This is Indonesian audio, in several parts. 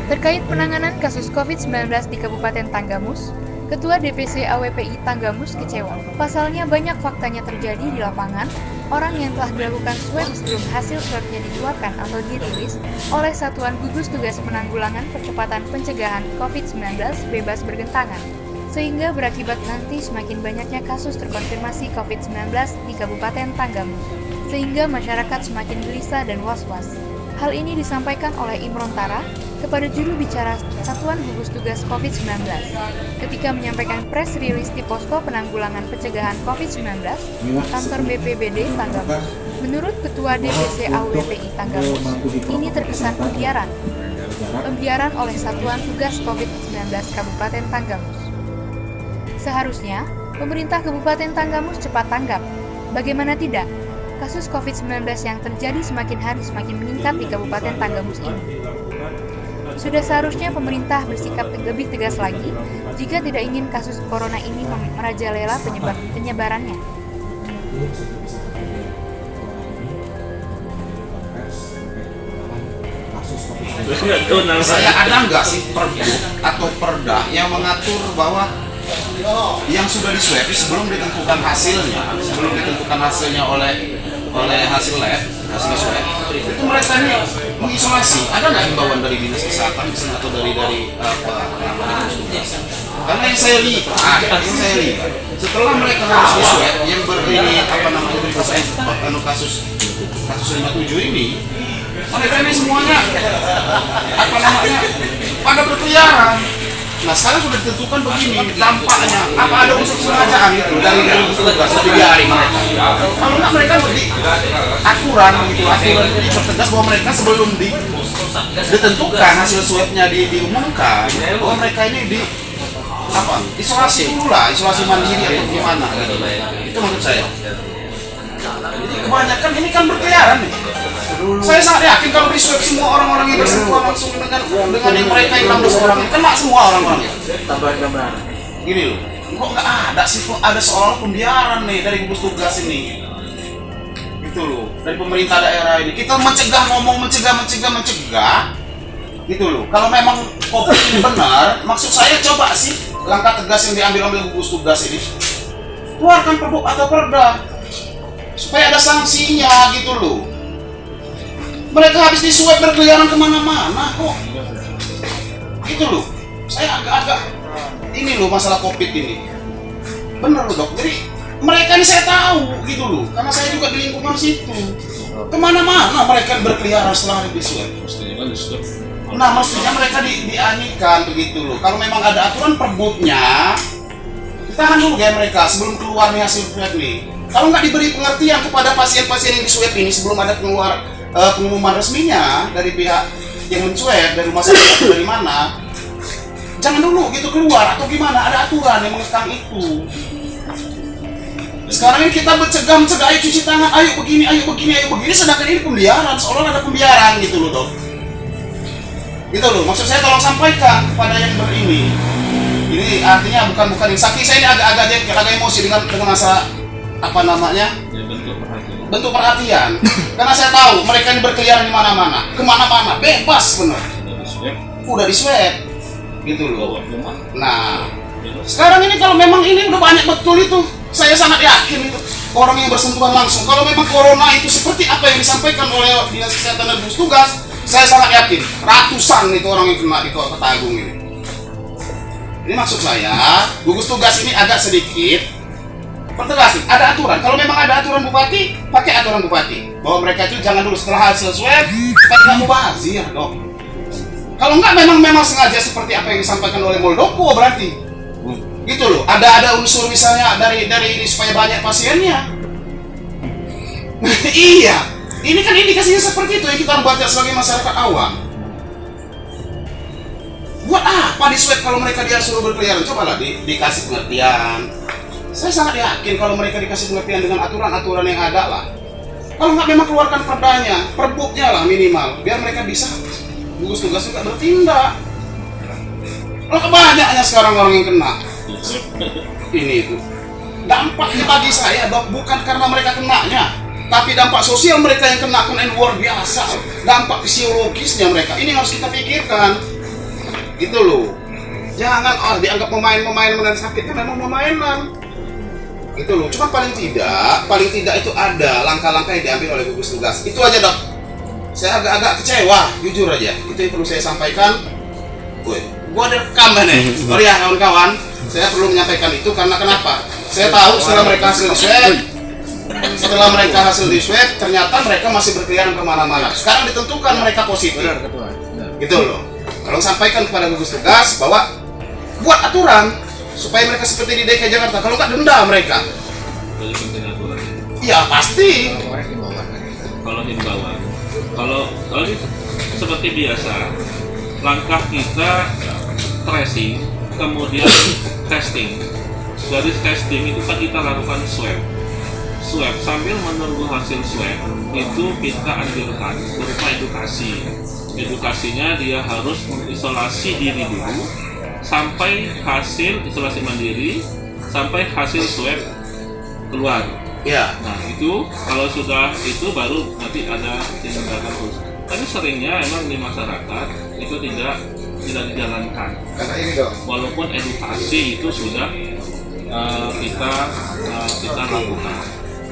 Terkait penanganan kasus COVID-19 di Kabupaten Tanggamus, Ketua DPC AWPI Tanggamus kecewa. Pasalnya banyak faktanya terjadi di lapangan, orang yang telah dilakukan swab sebelum hasil swabnya dikeluarkan atau dirilis oleh Satuan Gugus Tugas Penanggulangan Percepatan Pencegahan COVID-19 bebas bergentangan, sehingga berakibat nanti semakin banyaknya kasus terkonfirmasi COVID-19 di Kabupaten Tanggamus, sehingga masyarakat semakin gelisah dan was-was. Hal ini disampaikan oleh Imron Tara kepada juru bicara Satuan Gugus Tugas COVID-19 ketika menyampaikan press release di Posko Penanggulangan Pencegahan COVID-19 kantor BPBD Tanggamus. Menurut Ketua DPC AWPI Tanggamus, ini terkesan pembiaran oleh Satuan Tugas COVID-19 Kabupaten Tanggamus. Seharusnya, pemerintah Kabupaten Tanggamus cepat tanggap. Bagaimana tidak? Kasus COVID-19 yang terjadi semakin hari semakin meningkat di Kabupaten Tanggamus ini. Sudah seharusnya pemerintah bersikap lebih tegas lagi jika tidak ingin kasus corona ini merajalela penyebarannya. Ada nggak sih pergub atau perda yang mengatur bahwa yang sudah diswab sebelum ditentukan hasilnya oleh hasil lab, hasil swab itu mereka ini mengisolasi? Ada nggak himbauan dari dinas kesehatan atau dari apa namanya tugas? Karena yang saya lihat setelah mereka harus diswab yang berdiri kasus 57 ini, mereka ini semuanya pada berkeliaran. Nah sekarang sudah ditentukan begini dampaknya, apa ada unsur sengajaan gitu dari tugas dibiarin mereka? Kalau nggak mereka beri aturan dipertegas bahwa mereka sebelum ditentukan hasil swabnya diumumkan bahwa mereka ini isolasi dulu lah, isolasi mandiri atau gimana gitu. Itu menurut saya. Jadi kebanyakan ini kan berkeliaran nih. Saya sangat yakin kalau di swab semua orang-orang yang bersentuhan langsung dengan yang mereka yang 16 orang ini kena semua orang-orang. Tambahan gambaran. Gini loh, kok nggak ada sih, kok ada seolah pembiaran nih dari gugus tugas ini. Gitu loh, dari pemerintah daerah ini. Kita mencegah. Gitu loh. Kalau memang COVID ini benar, maksud saya coba sih langkah tegas yang diambil oleh gugus tugas ini. Keluarkan pergub atau perda supaya ada sanksinya gitu loh. Mereka habis disuap berkeliaran kemana-mana kok. Gitu loh. Saya agak ini loh masalah COVID ini. Bener loh dok. Jadi mereka ini saya tahu gitu loh. Karena saya juga di lingkungan situ. Kemana-mana mereka berkeliaran setelah disuap. Nah maksudnya mereka dianikan begitu loh. Kalau memang ada aturan perbutnya, ditahan dulu ya mereka sebelum keluar nih hasil swab nih. Kalau nggak diberi pengertian kepada pasien-pasien yang diswab ini sebelum ada pengumuman resminya dari pihak yang mencuek dari rumah sakit atau dari mana, jangan dulu gitu keluar atau gimana, ada aturan yang mengekang itu. Sekarang ini kita mencegah, ayo cuci tangan, ayo begini, sedangkan ini pembiaran, seolah ada pembiaran gitu loh dok. Gitu loh, maksud saya tolong sampaikan kepada yang berini. Ini artinya bukan yang sakit, saya ini agak emosi dengan masa bentuk perhatian. Karena saya tahu mereka ini berkeliaran di mana-mana, kemana-mana, bebas bener. Udah diswab, gitu loh. Nah, sekarang ini kalau memang ini udah banyak betul itu, saya sangat yakin itu orang yang bersentuhan langsung. Kalau memang corona itu seperti apa yang disampaikan oleh dinas kesehatan dan gugus tugas, saya sangat yakin ratusan itu orang yang kena di Kota Agung ini. Ini maksud saya, gugus tugas ini agak sedikit pertegas, ada aturan. Kalau memang ada aturan bupati, pakai aturan bupati. Bahwa mereka itu jangan dulu setelah hasil swab, supaya nggak mubazir dong. Kalau nggak memang sengaja seperti apa yang disampaikan oleh Muldoko berarti. Gitu loh. Ada unsur misalnya dari ini supaya banyak pasiennya. Iya. Ini kan indikasinya seperti itu yang kita baca sebagai masyarakat awam. Buat apa di swab kalau mereka dia suruh berkeliaran? Cobalah dikasih pengertian. Saya sangat yakin kalau mereka dikasih pengertian dengan aturan-aturan yang ada lah. Kalau nggak memang keluarkan perdanya, perbuknya lah minimal, biar mereka bisa gugus tugas juga bertindak. Kalau kebanyakannya sekarang orang yang kena, ini itu dampaknya bagi saya dok, bukan karena mereka kenanya, tapi dampak sosial mereka yang kena luar biasa. Dampak psikologisnya mereka, ini harus kita pikirkan. Gitu loh. Jangan dianggap pemain dan sakitnya memang permainan. Gitu loh. Cuma paling tidak itu ada langkah-langkah yang diambil oleh gugus tugas. Itu aja dok. Saya agak kecewa, jujur aja. Itu yang perlu saya sampaikan. Gua ada rekam nih. Sorry ya kawan-kawan. Saya perlu menyampaikan itu karena kenapa? Saya tahu setelah mereka hasil di swab, ternyata mereka masih berkeliaran kemana-mana. Sekarang ditentukan mereka positif. Gitu loh. Tolong sampaikan kepada gugus tugas bahwa buat aturan supaya mereka seperti di DKI Jakarta. Kalau nggak denda mereka. Jadi penting aturan. Iya pasti. Kalau himbauan, kalau seperti biasa, langkah kita tracing, kemudian testing. Dari testing itu kan kita lakukan swab sambil menunggu hasil swab itu kita anjurkan berupa edukasinya dia harus mengisolasi diri dulu sampai hasil isolasi mandiri sampai hasil swab keluar. Ya. Nah itu kalau sudah itu baru nanti ada tindakan khusus. Tapi seringnya emang di masyarakat itu tidak dijalankan. Karena ini dok. Walaupun edukasi itu sudah kita lakukan.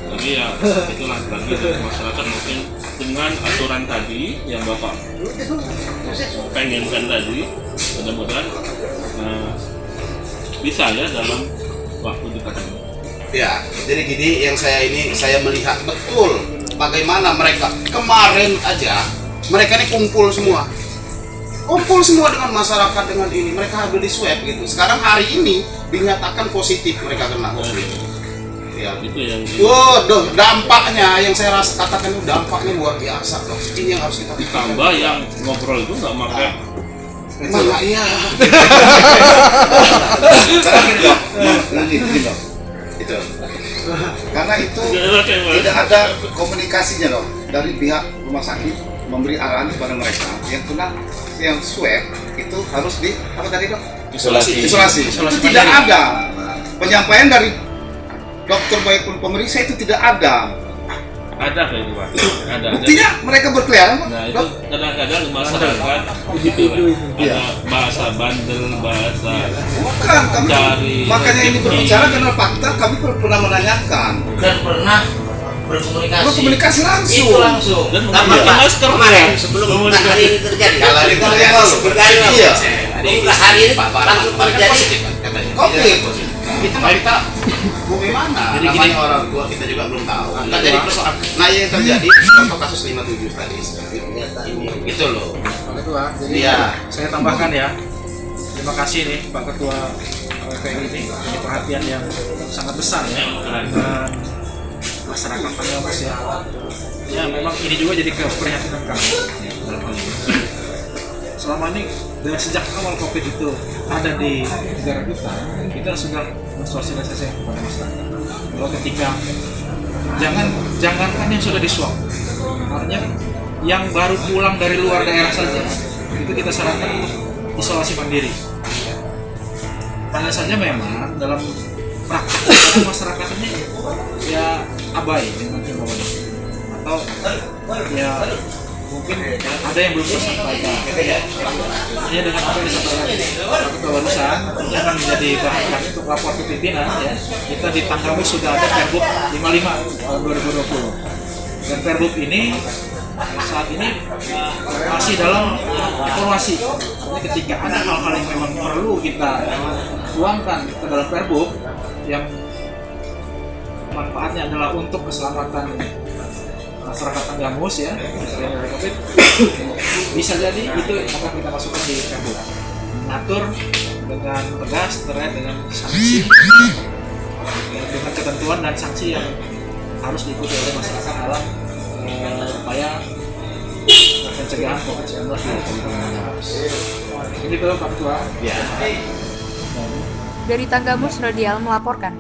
Tapi ya itulah bagi masyarakat mungkin dengan aturan tadi yang Bapak pengenkan tadi, mudah-mudahan bisa ya dalam waktu dekat ini. Ya, jadi gini yang saya melihat betul bagaimana mereka kemarin aja mereka ini kumpul semua dengan masyarakat dengan ini mereka hampir di swab gitu. Sekarang hari ini dinyatakan positif mereka kena COVID. Ya, itu yang waduh, dampaknya yang saya katakan itu dampaknya luar biasa loh. Ini yang harus kita ditambah yang ngobrol itu nggak pakai mana iya. Gini dok. Itu. Karena itu tidak ada komunikasinya dok dari pihak rumah sakit memberi arahan kepada mereka yang swab itu harus di apa tadi dok? Isolasi. Itu tidak ada penyampaian dari dokter maupun pemeriksa itu tidak ada. Ada kayak itu Pak. Ada. Buktinya mereka berkeliaran. Nah itu kadang-kadang masyarakat itu ada bahasa bandel, bahasa bukan kami cari makanya ini berbicara karena fakta kami pernah menanyakan dan pernah berkomunikasi langsung. itu langsung dan dan memakai masker kemarin sebelum hari ini terjadi Kalau hari ini terjadi, berkali iya. hari ini langsung terjadi Covid. Itu kita bagaimana? Jadi Namanya gini. orang tua kita juga belum tahu. Nah, jadi persoalan. Nah yang terjadi contoh kasus 57 tadi ini itu loh. Pak Ketua, jadi Iya. saya tambahkan ya. Terima kasih nih Pak Ketua WPI ini perhatian yang sangat besar ya dan masyarakat Tanggamus ya. Ya memang ini juga jadi keprihatinan kami dalam hal ini. Selama ini dari sejak awal COVID itu ada di negara kita sudah bersosialisasi kepada masyarakat. Kalau ketika jangankan yang sudah diswab, artinya yang baru pulang dari luar daerah saja itu kita sarankan untuk isolasi mandiri. Hanya saja memang dalam praktek masyarakat ini ya abai dengan himbauan atau ya mungkin ada yang belum tersampaikan. Hanya dengan apa yang disampaikan Pak Ketua barusan ini akan menjadi bahan kami untuk lapor ke pimpinan ya. Kita di Tanggamus sudah ada Pergub 55 tahun 2020 dan Pergub ini saat ini masih dalam evaluasi. Jadi ketika ada hal-hal yang memang perlu kita tuangkan ke dalam Pergub yang manfaatnya adalah untuk keselamatan masyarakat Tanggamus ya, dari COVID, bisa jadi itu akan kita masukkan di Pergub. Mengatur dengan tegas terkait dengan sanksi, dengan ketentuan dan sanksi yang harus diikuti oleh masyarakat dalam upaya pencegahan COVID-19 di Tanggamus. Ini belum Pak Ketua. Ya. Dari Tanggamus, Rodial melaporkan.